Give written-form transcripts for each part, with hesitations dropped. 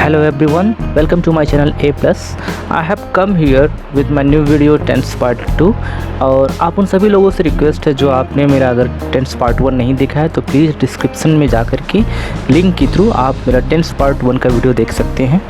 Hello everyone, welcome to my channel A+. I have come here with my new video tense part 2 और आप उन सभी लोगों से रिक्वेस्ट है जो आपने मेरा अगर टेंस पार्ट 1 नहीं देखा है तो प्लीज़ डिस्क्रिप्शन में जाकर के लिंक के थ्रू आप मेरा टेंस पार्ट 1 का वीडियो देख सकते हैं।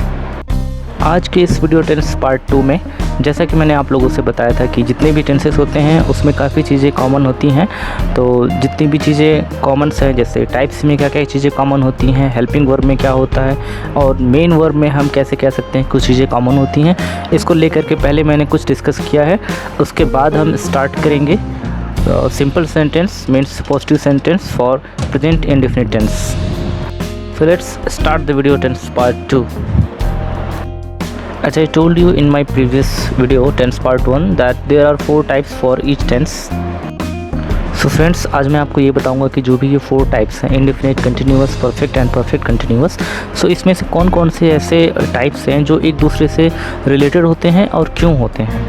आज के इस वीडियो टेंस पार्ट 2 में जैसा कि मैंने आप लोगों से बताया था कि जितने भी टेंसेस होते हैं उसमें काफ़ी चीज़ें कॉमन होती हैं। तो जितनी भी चीज़ें कॉमन्स हैं, जैसे टाइप्स में क्या क्या चीज़ें कॉमन होती हैं, हेल्पिंग वर्ब में क्या होता है और मेन वर्ब में हम कैसे कह सकते हैं कुछ चीज़ें कॉमन होती हैं, इसको लेकर के पहले मैंने कुछ डिस्कस किया है। उसके बाद हम स्टार्ट करेंगे simple sentence means positive sentence for present indefinite tense. So let's start the video tense part 2। As I told you in my previous video tense part 1 that there are 4 types for each tense. So friends, आज मैं आपको ये बताऊंगा कि जो भी ये 4 types हैं, indefinite, continuous, perfect and perfect continuous, so इसमें से कौन कौन से ऐसे टाइप्स हैं जो एक दूसरे से रिलेटेड होते हैं और क्यों होते हैं।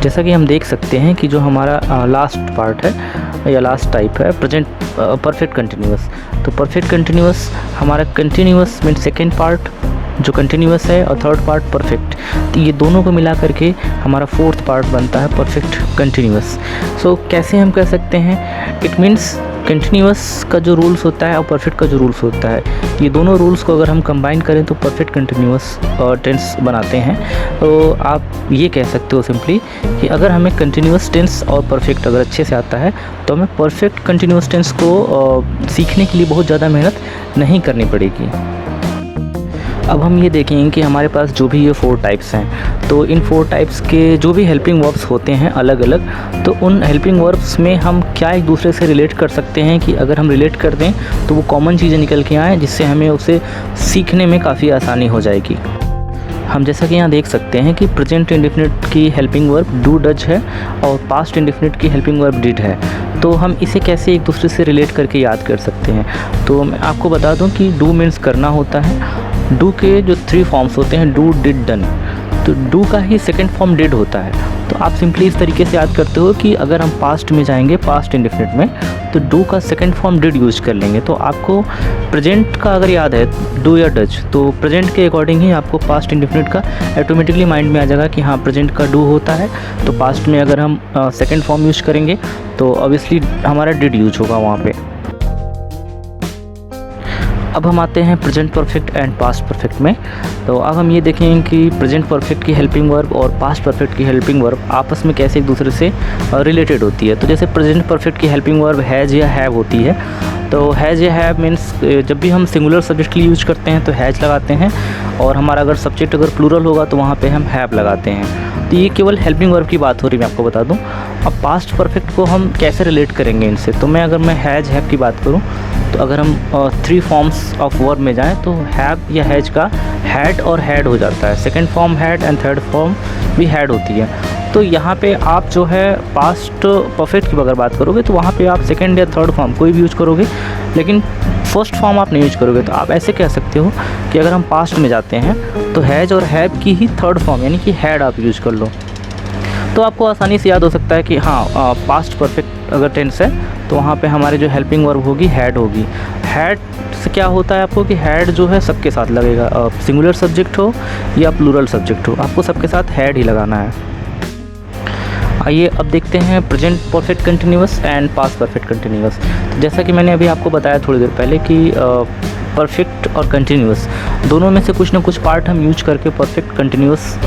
जैसा कि हम देख सकते हैं कि जो हमारा लास्ट पार्ट है या लास्ट टाइप है प्रेजेंट परफेक्ट कंटिन्यूअस, तो परफेक्ट कंटिन्यूअस हमारा कंटिन्यूअस मीन सेकेंड पार्ट जो कंटिन्यूअस है और थर्ड पार्ट परफेक्ट, तो ये दोनों को मिला करके हमारा फोर्थ पार्ट बनता है परफेक्ट कंटिन्यूअस। सो कैसे हम कह सकते हैं, इट मीन्स कंटिन्यूअस का जो रूल्स होता है और परफेक्ट का जो रूल्स होता है, ये दोनों रूल्स को अगर हम कंबाइन करें तो परफेक्ट कंटिन्यूअस टेंस बनाते हैं। तो आप ये कह सकते हो सिंपली कि अगर हमें कंटिन्यूअस टेंस और परफेक्ट अगर अच्छे से आता है तो हमें परफेक्ट कंटिन्यूअस टेंस को सीखने के लिए बहुत ज़्यादा मेहनत नहीं करनी पड़ेगी। अब हम ये देखेंगे कि हमारे पास जो भी ये 4 टाइप्स हैं, तो इन 4 टाइप्स के जो भी हेल्पिंग वर्ब्स होते हैं अलग अलग, तो उन हेल्पिंग वर्ब्स में हम क्या एक दूसरे से रिलेट कर सकते हैं कि अगर हम रिलेट कर दें तो वो कॉमन चीज़ें निकल के आएँ जिससे हमें उसे सीखने में काफ़ी आसानी हो जाएगी। हम जैसा कि यहाँ देख सकते हैं कि प्रेजेंट इंडेफिनिट की हेल्पिंग वर्ब डू डज है और पास्ट इंडेफिनिट की हेल्पिंग वर्ब डिड है। तो हम इसे कैसे एक दूसरे से रिलेट करके याद कर सकते हैं, तो मैं आपको बता दूं कि डू मीन्स करना होता है। डू के जो 3 फॉर्म्स होते हैं, डू, डिड, डन, तो डू का ही सेकंड फॉर्म डिड होता है। तो आप सिंपली इस तरीके से याद करते हो कि अगर हम पास्ट में जाएंगे, पास्ट इंडेफिनिट में, तो डू का सेकंड फॉर्म डिड यूज कर लेंगे। तो आपको प्रेजेंट का अगर याद है डू या डज, तो प्रेजेंट के अकॉर्डिंग ही आपको पास्ट इंडेफिनिट का ऑटोमेटिकली माइंड में आ जाएगा कि हाँ प्रेजेंट का डू होता है, तो पास्ट में अगर हम सेकंड फॉर्म यूज करेंगे तो ऑब्वियसली हमारा डिड यूज होगा वहाँ पे। अब हम आते हैं present perfect and past perfect में। तो अब हम ये देखेंगे कि प्रेजेंट परफेक्ट की हेल्पिंग वर्ब और पास्ट परफेक्ट की हेल्पिंग वर्ब आपस में कैसे एक दूसरे से रिलेटेड होती है। तो जैसे प्रेजेंट परफेक्ट की हेल्पिंग वर्ब हैज़ या हैव होती है, तो हैज़ या हैव मीन्स जब भी हम सिंगुलर सब्जेक्ट के लिए यूज करते हैं तो हैज़ लगाते हैं, और हमारा अगर सब्जेक्ट अगर प्लूरल होगा तो वहाँ पे हम हैव लगाते हैं। तो ये केवल हेल्पिंग वर्ब की बात हो रही है, मैं आपको बता दूँ। अब पास्ट परफेक्ट को हम कैसे रिलेट करेंगे इनसे, तो मैं अगर हैज़ हैव की बात करूँ तो अगर हम 3 फॉर्म्स ऑफ वर्ब में जाएं तो हैव या हैज का हैड और हैड हो जाता है, second form had and third form भी हैड होती है। तो यहाँ पे आप जो है पास्ट परफेक्ट की अगर बात करोगे तो वहाँ पे आप सेकंड या थर्ड फॉर्म कोई भी यूज करोगे, लेकिन फर्स्ट फॉर्म आप नहीं यूज करोगे। तो आप ऐसे कह सकते हो कि अगर हम पास्ट में जाते हैं तो हैज और हैव की ही थर्ड फॉर्म यानी कि हैड आप यूज कर लो, तो आपको आसानी से याद हो सकता है कि हाँ पास्ट परफेक्ट अगर टेंस है तो वहाँ पे हमारे जो हेल्पिंग वर्ब होगी हैड होगी। हैड से क्या होता है आपको कि हैड जो है सबके साथ लगेगा, सिंगुलर सब्जेक्ट हो या प्लूरल सब्जेक्ट हो, आपको सबके साथ हैड ही लगाना है। आइए अब देखते हैं present perfect continuous and past perfect continuous. तो जैसा कि मैंने अभी आपको बताया थोड़ी देर पहले कि परफेक्ट और कंटिन्यूअस दोनों में से कुछ ना कुछ पार्ट हम यूज करके परफेक्ट कंटिन्यूअस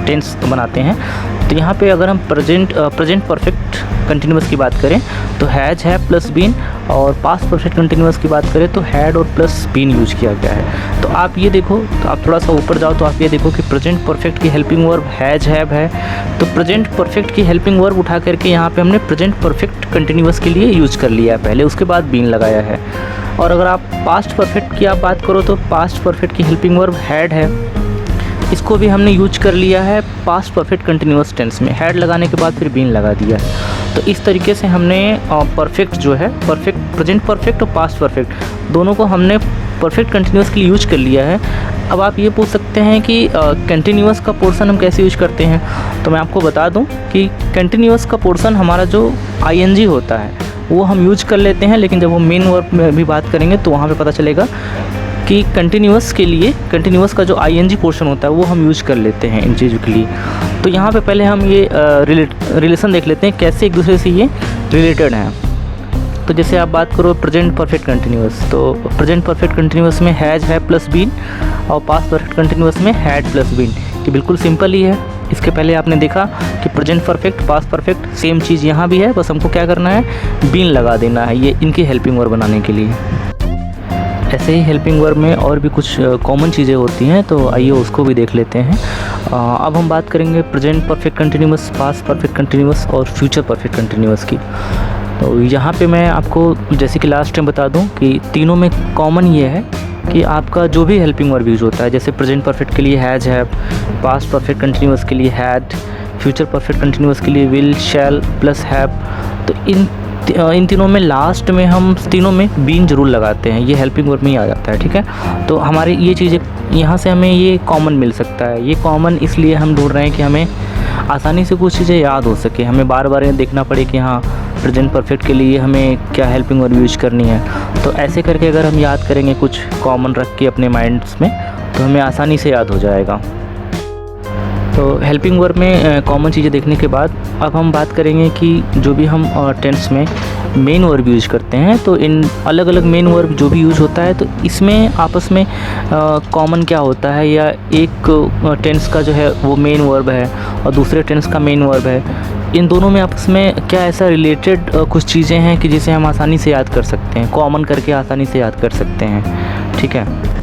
टेंस बनाते हैं। तो यहाँ पे अगर हम प्रेजेंट परफेक्ट कंटिन्यूअस की बात करें तो हैज, हैव प्लस बीन, और पास्ट परफेक्ट कंटिन्यूअस की बात करें तो हैड और प्लस बीन यूज किया गया है। तो आप ये देखो, तो आप थोड़ा सा ऊपर जाओ तो आप ये देखो कि प्रेजेंट परफेक्ट की हेल्पिंग वर्ब हैज, हैव है, तो प्रेजेंट परफेक्ट की हेल्पिंग वर्ब उठा करके यहाँ पे हमने प्रेजेंट परफेक्ट कंटिन्यूअस के लिए यूज कर लिया है पहले, उसके बाद बीन लगाया है। और अगर आप पास्ट परफेक्ट की आप बात करो तो पास्ट परफेक्ट की हेल्पिंग वर्ब हैड है, इसको भी हमने यूज कर लिया है पास्ट परफेक्ट कंटिन्यूअस टेंस में, हैड लगाने के बाद फिर बीन लगा दिया है। तो इस तरीके से हमने परफेक्ट जो है परफेक्ट, प्रेजेंट परफेक्ट और पास्ट परफेक्ट दोनों को हमने परफेक्ट कंटिन्यूअस के लिए यूज कर लिया है। अब आप ये पूछ सकते हैं कि कंटिन्यूअस का पोर्शन हम कैसे यूज करते हैं, तो मैं आपको बता दूं कि कंटिन्यूअस का पोर्शन हमारा जो आईएनजी होता है वो हम यूज कर लेते हैं, लेकिन जब वो मेन वर्ब में भी बात करेंगे तो वहाँ पे पता चलेगा कि कंटिन्यूअस के लिए कंटिन्यूअस का जो आईएनजी पोर्शन होता है वो हम यूज कर लेते हैं इन चीज़ों के लिए। तो यहाँ पे पहले हम ये रिलेशन देख लेते हैं कैसे एक दूसरे से ये रिलेटेड हैं। तो जैसे आप बात करो प्रेजेंट परफेक्ट कंटिन्यूअस, तो प्रेजेंट परफेक्ट कंटिन्यूअस में हैज है प्लस बीन, और पास्ट परफेक्ट कंटिन्यूअस में हैड प्लस बीन। ये बिल्कुल सिंपल ही है। इसके पहले आपने देखा कि present perfect past perfect same चीज़ यहाँ भी है, बस हमको क्या करना है, बीन लगा देना है ये इनकी हेल्पिंग वर्ब बनाने के लिए। ऐसे ही हेल्पिंग वर्ब में और भी कुछ कॉमन चीज़ें होती हैं, तो आइए उसको भी देख लेते हैं। अब हम बात करेंगे present perfect continuous, past perfect continuous और फ्यूचर परफेक्ट कंटिन्यूअस की। तो यहाँ पे मैं आपको जैसे कि लास्ट टाइम बता दूँ कि तीनों में कॉमन ये है कि आपका जो भी हेल्पिंग वर्ब यूज होता है, जैसे प्रेजेंट परफेक्ट के लिए हैज है, पास्ट परफेक्ट कंटिन्यूअस के लिए हैड, फ्यूचर परफेक्ट कंटिन्यूअस के लिए विल, शैल प्लस हैव, तो इन तीनों में लास्ट में हम तीनों में बीन जरूर लगाते हैं। ये हेल्पिंग वर्ब में ही आ जाता है, ठीक है। तो हमारी ये चीज़ें यहाँ से हमें ये कॉमन मिल सकता है। ये कॉमन इसलिए हम ढूंढ रहे हैं कि हमें आसानी से कुछ चीज़ें याद हो सके, हमें बार बार ये देखना पड़े कि हाँ प्रेजेंट परफेक्ट के लिए हमें क्या हेल्पिंग वर्ब यूज करनी है। तो ऐसे करके अगर हम याद करेंगे कुछ कॉमन रख के अपने माइंड्स में, तो हमें आसानी से याद हो जाएगा। तो हेल्पिंग वर्ब में कॉमन चीज़ें देखने के बाद अब हम बात करेंगे कि जो भी हम टेंस में मेन वर्ब यूज करते हैं, तो इन अलग अलग मेन वर्ब जो भी यूज होता है, तो इसमें आपस में कॉमन क्या होता है, या एक टेंस का जो है वो मेन वर्ब है और दूसरे टेंस का मेन वर्ब है, इन दोनों में आपस में क्या ऐसा रिलेटेड कुछ चीज़ें हैं कि जिसे हम आसानी से याद कर सकते हैं, कॉमन करके आसानी से याद कर सकते हैं, ठीक है।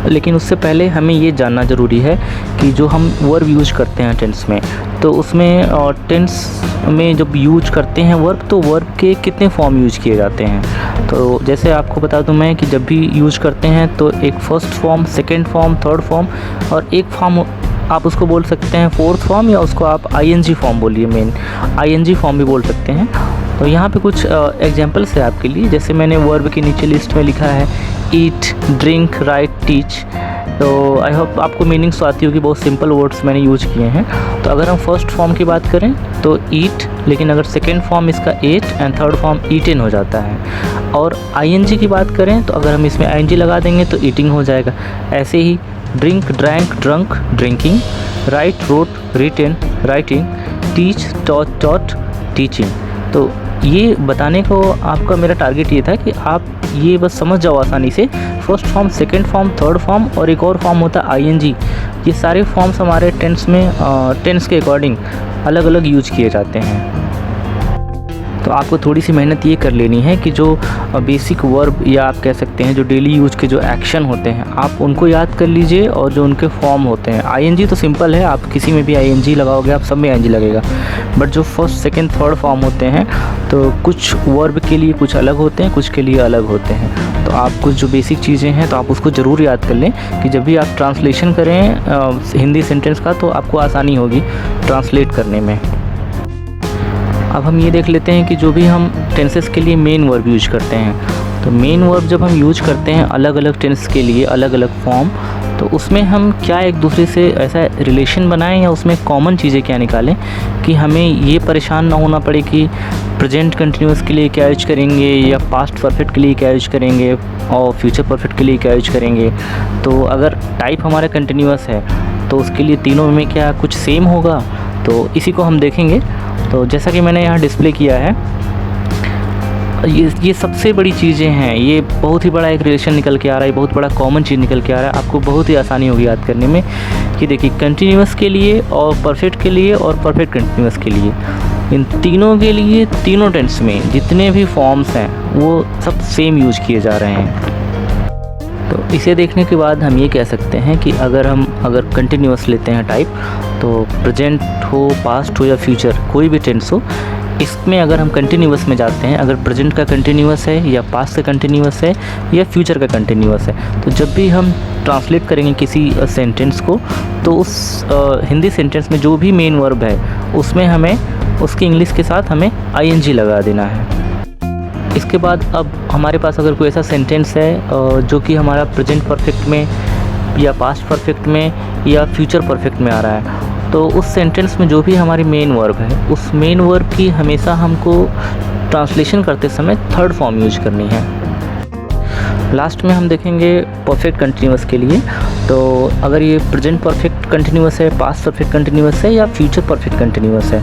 लेकिन उससे पहले हमें ये जानना ज़रूरी है कि जो हम वर्ब यूज करते हैं टेंस में, तो उसमें टेंस में जब यूज करते हैं वर्ब, तो वर्ब के कितने फॉर्म यूज किए जाते हैं। तो जैसे आपको बता दूं मैं कि जब भी यूज करते हैं तो एक first form, second form, third form, और एक फॉर्म आप उसको बोल सकते हैं फोर्थ फॉर्म, या उसको आप आईएनजी फॉर्म बोलिए, मेन आईएनजी फॉर्म भी बोल सकते हैं। तो यहाँ पे कुछ एग्जांपल्स है आपके लिए। जैसे मैंने वर्ब के नीचे लिस्ट में लिखा है ईट, ड्रिंक, राइट, टीच। तो आई होप आपको मीनिंग्स तो आती होगी, बहुत सिंपल वर्ड्स मैंने यूज किए हैं। तो अगर हम फर्स्ट फॉर्म की बात करें तो ईट, लेकिन अगर सेकेंड फॉर्म इसका ate and third form eaten हो जाता है। और आईएनजी की बात करें तो अगर हम इसमें आईएनजी लगा देंगे तो ईटिंग हो जाएगा। ऐसे ही drink, drank, drunk, drinking, write, wrote, written, writing, teach, taught, taught, teaching. तो ये बताने को आपका मेरा टारगेट ये था कि आप ये बस समझ जाओ आसानी से, first form, second form, third form और एक और फॉर्म होता है आईएनजी। ये सारे फॉर्म्स हमारे टेंस में टेंस के अकॉर्डिंग अलग अलग यूज किए जाते हैं। तो आपको थोड़ी सी मेहनत ये कर लेनी है कि जो बेसिक वर्ब, या आप कह सकते हैं जो डेली यूज के जो एक्शन होते हैं, आप उनको याद कर लीजिए, और जो उनके फॉर्म होते हैं। आईएनजी तो सिंपल है, आप किसी में भी आईएनजी लगाओगे, आप सब में आईएनजी लगेगा। बट जो फर्स्ट, सेकंड, थर्ड फॉर्म होते हैं, तो कुछ वर्ब के लिए कुछ अलग होते हैं, कुछ के लिए अलग होते हैं। तो आप कुछ जो बेसिक चीज़ें हैं तो आप उसको ज़रूर याद कर लें कि जब भी आप ट्रांसलेशन करें हिंदी सेंटेंस का, तो आपको आसानी होगी ट्रांसलेट करने में। अब हम ये देख लेते हैं कि जो भी हम टेंसेस के लिए मेन वर्ब यूज करते हैं, तो मेन वर्ब जब हम यूज करते हैं अलग अलग टेंस के लिए अलग अलग फॉर्म, तो उसमें हम क्या एक दूसरे से ऐसा रिलेशन बनाएं, या उसमें कॉमन चीज़ें क्या निकालें कि हमें ये परेशान ना होना पड़े कि प्रेजेंट कंटिन्यूअस के लिए क्या यूज करेंगे, या पास्ट परफेक्ट के लिए क्या यूज करेंगे, और फ्यूचर परफेक्ट के लिए क्या यूज करेंगे। तो अगर टाइप हमारा कंटिन्यूअस है तो उसके लिए तीनों में क्या कुछ सेम होगा, तो इसी को हम देखेंगे। तो जैसा कि मैंने यहाँ डिस्प्ले किया है, ये सबसे बड़ी चीज़ें हैं, ये बहुत ही बड़ा एक रिलेशन निकल के आ रहा है, बहुत बड़ा कॉमन चीज़ निकल के आ रहा है, आपको बहुत ही आसानी होगी याद करने में। कि देखिए कंटिन्यूअस के लिए और परफेक्ट के लिए और परफेक्ट कंटिन्यूअस के लिए, इन तीनों के लिए तीनों टेंस में जितने भी फॉर्म्स हैं वो सब सेम यूज किए जा रहे हैं। तो इसे देखने के बाद हम ये कह सकते हैं कि अगर कंटिन्यूअस लेते हैं टाइप, तो प्रेजेंट हो, पास्ट हो या फ्यूचर, कोई भी टेंस हो, इसमें अगर हम कंटिन्यूअस में जाते हैं, अगर प्रेजेंट का कंटिन्यूअस है या पास्ट का कंटिन्यूअस है या फ्यूचर का कंटिन्यूअस है, तो जब भी हम ट्रांसलेट करेंगे किसी सेंटेंस को, तो उस हिंदी सेंटेंस में जो भी मेन वर्ब है उसमें हमें उसके इंग्लिश के साथ हमें आईएनजी लगा देना है। इसके बाद अब हमारे पास अगर कोई ऐसा सेंटेंस है जो कि हमारा प्रेजेंट परफेक्ट में या पास्ट परफेक्ट में या फ्यूचर परफेक्ट में आ रहा है, तो उस सेंटेंस में जो भी हमारी मेन वर्ब है, उस मेन वर्ब की हमेशा हमको ट्रांसलेशन करते समय थर्ड फॉर्म यूज करनी है। लास्ट में हम देखेंगे परफेक्ट कंटिन्यूअस के लिए। तो अगर ये प्रेजेंट परफेक्ट कंटिन्यूअस है, पास्ट परफेक्ट कंटिन्यूअस है या फ्यूचर परफेक्ट कंटिन्यूअस है,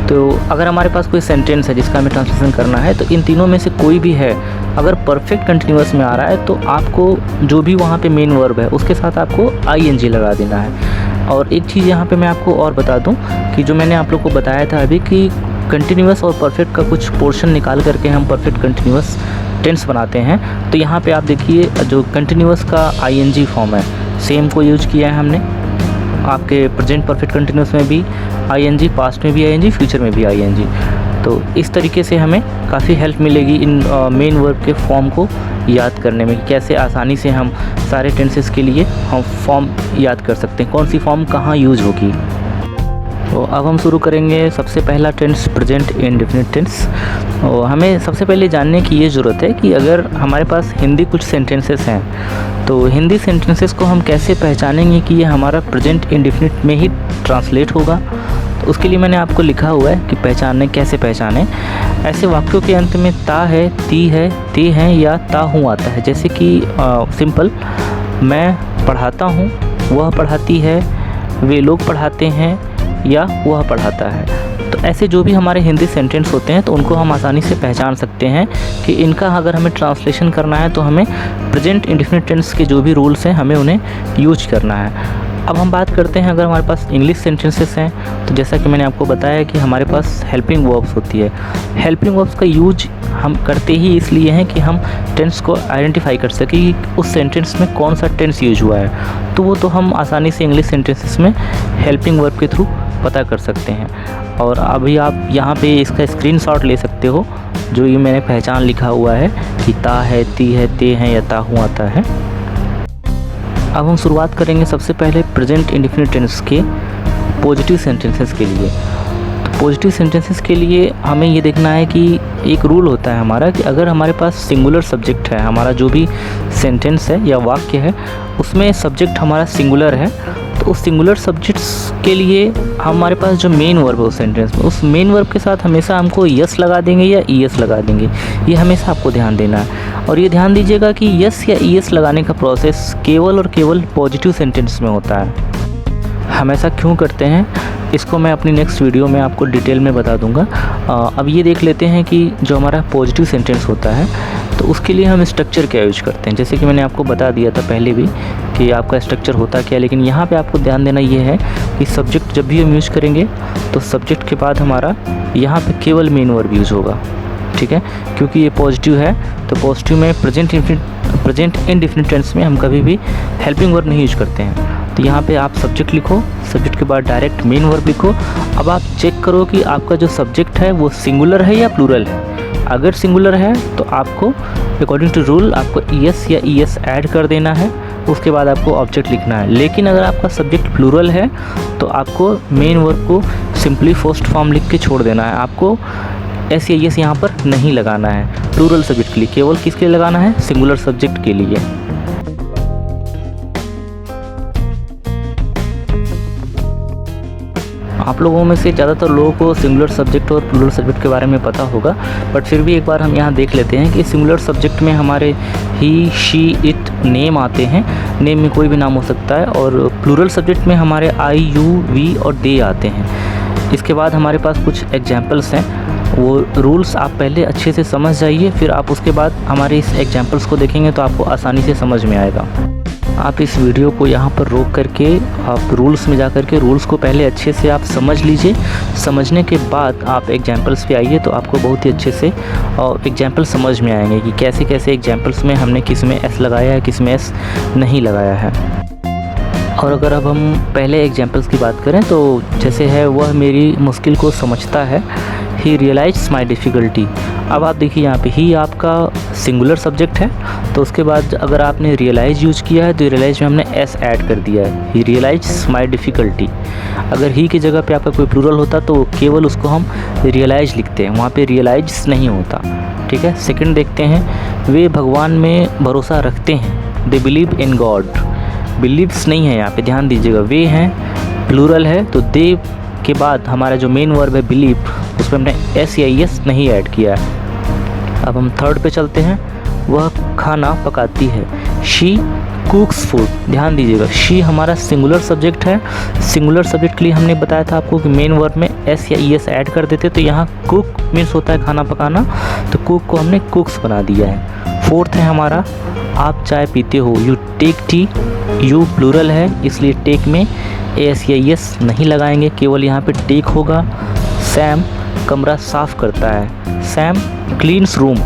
तो अगर हमारे पास कोई सेंटेंस है जिसका हमें ट्रांसलेशन करना है, तो इन तीनों में से कोई भी है अगर परफेक्ट कंटिन्यूअस में आ रहा है तो आपको जो भी वहाँ पे मेन वर्ब है उसके साथ आपको ING लगा देना है। और एक चीज़ यहाँ पे मैं आपको और बता दूँ कि जो मैंने आप लोग को बताया था अभी कि कंटिन्यूअस और परफेक्ट का कुछ पोर्शन निकाल करके हम परफेक्ट कंटिन्यूअस टेंस बनाते हैं। तो यहाँ पे आप देखिए जो कंटिन्यूअस का ING फॉर्म है सेम को यूज किया है हमने। आपके प्रेजेंट परफेक्ट कंटिन्यूअस में भी ING, पास्ट में भी ING, फ्यूचर में भी ING। तो इस तरीके से हमें काफ़ी हेल्प मिलेगी इन मेन वर्ब के फॉर्म को याद करने में, कैसे आसानी से हम सारे टेंसेस के लिए हम फॉर्म याद कर सकते हैं, कौन सी फॉर्म कहाँ यूज होगी। तो अब हम शुरू करेंगे सबसे पहला टेंस प्रेजेंट इंडेफिनिट टेंस। और हमें सबसे पहले जानने की ये ज़रूरत है कि अगर हमारे पास हिंदी कुछ सेंटेंसेस हैं तो हिंदी सेंटेंसेस को हम कैसे पहचानेंगे कि ये हमारा प्रेजेंट इंडेफिनिट में ही ट्रांसलेट होगा। तो उसके लिए मैंने आपको लिखा हुआ है कि कैसे पहचानें। ऐसे वाक्यों के अंत में ता है, ती है, ते हैं या ता हूँ आता है। जैसे कि सिंपल, मैं पढ़ाता हूँ, वह पढ़ाती है, वे लोग पढ़ाते हैं या वह पढ़ाता है। तो ऐसे जो भी हमारे हिंदी सेंटेंस होते हैं तो उनको हम आसानी से पहचान सकते हैं कि इनका अगर हमें ट्रांसलेशन करना है तो हमें प्रेजेंट इंडेफिनिट टेंस के जो भी रूल्स हैं हमें उन्हें यूज करना है। अब हम बात करते हैं अगर हमारे पास इंग्लिश सेंटेंसेस हैं तो जैसा कि मैंने आपको बताया कि हमारे पास हेल्पिंग वर्ब्स होती है। हेल्पिंग वर्ब्स का यूज हम करते ही इसलिए हैं कि हम टेंस को आइडेंटिफाई कर सकें कि उस सेंटेंस में कौन सा टेंस यूज हुआ है। तो वो तो हम आसानी से इंग्लिश सेंटेंसेस में हेल्पिंग वर्ब के थ्रू पता कर सकते हैं। और अभी आप यहाँ पे इसका स्क्रीनशॉट ले सकते हो, जो ये मैंने पहचान लिखा हुआ है कि ता है, ती है, ते हैं या ता हूँ आता है। अब हम शुरुआत करेंगे सबसे पहले प्रेजेंट इंडेफिनिट टेंस के पॉजिटिव सेंटेंसेस के लिए। तो पॉजिटिव सेंटेंसेस के लिए हमें ये देखना है कि एक रूल होता है हमारा कि अगर हमारे पास सिंगुलर सब्जेक्ट है, हमारा जो भी सेंटेंस है या वाक्य है उसमें सब्जेक्ट हमारा सिंगुलर है, तो उस सिंगुलर सब्जेक्ट्स के लिए हमारे पास जो मेन वर्ब है उस सेंटेंस में, उस मेन वर्ब के साथ हमेशा हमको यस लगा देंगे या ES लगा देंगे। ये हमेशा आपको ध्यान देना है। और ये ध्यान दीजिएगा कि यस या ES लगाने का प्रोसेस केवल और केवल पॉजिटिव सेंटेंस में होता है। हम ऐसा क्यों करते हैं इसको मैं अपनी नेक्स्ट वीडियो में आपको डिटेल में बता दूंगा। अब ये देख लेते हैं कि जो हमारा पॉजिटिव सेंटेंस होता है तो उसके लिए हम स्ट्रक्चर क्या यूज करते हैं। जैसे कि मैंने आपको बता दिया था पहले भी कि आपका स्ट्रक्चर होता क्या है, लेकिन यहाँ पे आपको ध्यान देना ये है कि सब्जेक्ट जब भी हम यूज करेंगे तो सब्जेक्ट के बाद हमारा यहाँ पे केवल मेन वर्ब यूज होगा, ठीक है। क्योंकि ये पॉजिटिव है तो पॉजिटिव में प्रेजेंट इंडेफिनिट टेंस में हम कभी भी हेल्पिंग वर्ब नहीं यूज करते हैं। तो यहाँ पे आप सब्जेक्ट लिखो, सब्जेक्ट के बाद डायरेक्ट मेन वर्ब लिखो। अब आप चेक करो कि आपका जो सब्जेक्ट है वो सिंगुलर है या प्लूरल है। अगर सिंगुलर है तो आपको अकॉर्डिंग टू रूल आपको ES या ES ऐड कर देना है, उसके बाद आपको ऑब्जेक्ट लिखना है। लेकिन अगर आपका सब्जेक्ट प्लूरल है तो आपको मेन वर्ब को सिंपली फर्स्ट फॉर्म लिख के छोड़ देना है। आपको S या ES यहाँ पर नहीं लगाना है प्लूरल सब्जेक्ट के लिए, केवल किसके लिए लगाना है, सिंगुलर सब्जेक्ट के लिए। आप लोगों में से ज़्यादातर लोगों को सिंगुलर सब्जेक्ट और प्लूरल सब्जेक्ट के बारे में पता होगा, बट फिर भी एक बार हम यहाँ देख लेते हैं कि सिंगुलर सब्जेक्ट में हमारे ही, शी, इट, नेम आते हैं। नेम में कोई भी नाम हो सकता है। और प्लूरल सब्जेक्ट में हमारे I, you, we और they आते हैं। इसके बाद हमारे पास कुछ एग्जाम्पल्स हैं, वो रूल्स आप पहले अच्छे से समझ जाइए, फिर आप उसके बाद हमारे इस एग्जाम्पल्स को देखेंगे तो आपको आसानी से समझ में आएगा। आप इस वीडियो को यहाँ पर रोक करके आप रूल्स में जा कर के रूल्स को पहले अच्छे से आप समझ लीजिए। समझने के बाद आप एग्जाम्पल्स पे आइए तो आपको बहुत ही अच्छे से और एग्जाम्पल समझ में आएंगे कि कैसे कैसे एग्जाम्पल्स में हमने किस में S लगाया है, किस में S नहीं लगाया है। और अगर अब हम पहले एग्जाम्पल्स की बात करें तो जैसे है, वह मेरी मुश्किल को समझता है, ही रियलाइज माई डिफ़िकल्टी। अब आप देखिए यहाँ पे ही आपका सिंगुलर सब्जेक्ट है, तो उसके बाद अगर आपने रियलाइज यूज किया है तो रियलाइज में हमने S ऐड कर दिया है, ही रियलाइज माई डिफ़िकल्टी। अगर ही की जगह पे आपका कोई प्लूरल होता तो केवल उसको हम रियलाइज लिखते हैं, वहाँ पे रियलाइज नहीं होता, ठीक है। सेकंड देखते हैं, वे भगवान में भरोसा रखते हैं, they believe in God. Believes नहीं है यहाँ पे, ध्यान दीजिएगा, वे हैं प्लूरल है तो दे के बाद हमारा जो मेन वर्ब है बिलीव, उस पर हमने S या ES नहीं ऐड किया है। अब हम थर्ड पे चलते हैं, वह खाना पकाती है। शी कुक्स फूड, ध्यान दीजिएगा शी हमारा सिंगुलर सब्जेक्ट है। सिंगुलर सब्जेक्ट के लिए हमने बताया था आपको कि मेन वर्ब में एस या ई एस ऐड कर देते, तो यहाँ कुक मीन्स होता है खाना पकाना, तो कुक को हमने कुक्स बना दिया है। फोर्थ है हमारा आप चाय पीते हो, you take tea, you plural है इसलिए टेक में एस या ई एस नहीं लगाएंगे, केवल यहाँ पे टेक होगा। सैम कमरा साफ़ करता है, सैम क्लीन्स रूम।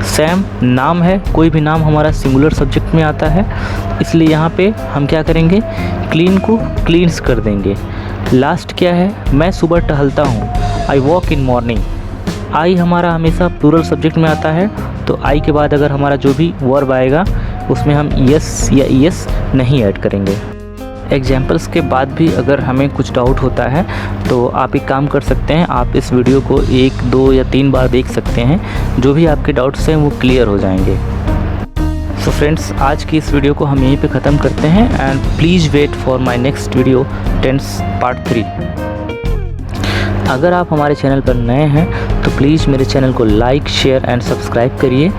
सैम नाम है, कोई भी नाम हमारा सिंगुलर सब्जेक्ट में आता है, इसलिए यहाँ पे हम क्या करेंगे, क्लीन को क्लीन्स कर देंगे। लास्ट क्या है, मैं सुबह टहलता हूँ, आई वॉक इन मॉर्निंग। आई हमारा हमेशा प्लूरल सब्जेक्ट में आता है, तो आई के बाद अगर हमारा जो भी वर्ब आएगा उसमें हम यस या ईएस नहीं ऐड करेंगे। एग्जाम्पल्स के बाद भी अगर हमें कुछ डाउट होता है तो आप एक काम कर सकते हैं, आप इस वीडियो को 1, 2 या 3 बार देख सकते हैं, जो भी आपके डाउट्स हैं वो क्लियर हो जाएंगे। सो फ्रेंड्स, आज की इस वीडियो को हम यहीं पे ख़त्म करते हैं and please wait for my next video tense part 3। अगर आप हमारे चैनल पर नए हैं तो प्लीज़ मेरे चैनल को लाइक, शेयर एंड सब्सक्राइब करिए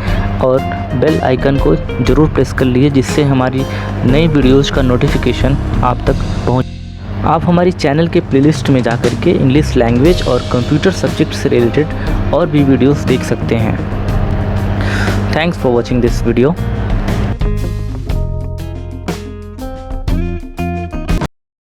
और बेल आइकन को ज़रूर प्रेस कर लीजिए, जिससे हमारी नई वीडियोज़ का नोटिफिकेशन आप तक पहुंच। आप हमारी चैनल के प्लेलिस्ट में जाकर के इंग्लिश लैंग्वेज और कंप्यूटर सब्जेक्ट से रिलेटेड और भी वीडियोज़ देख सकते हैं। Thanks for watching this video.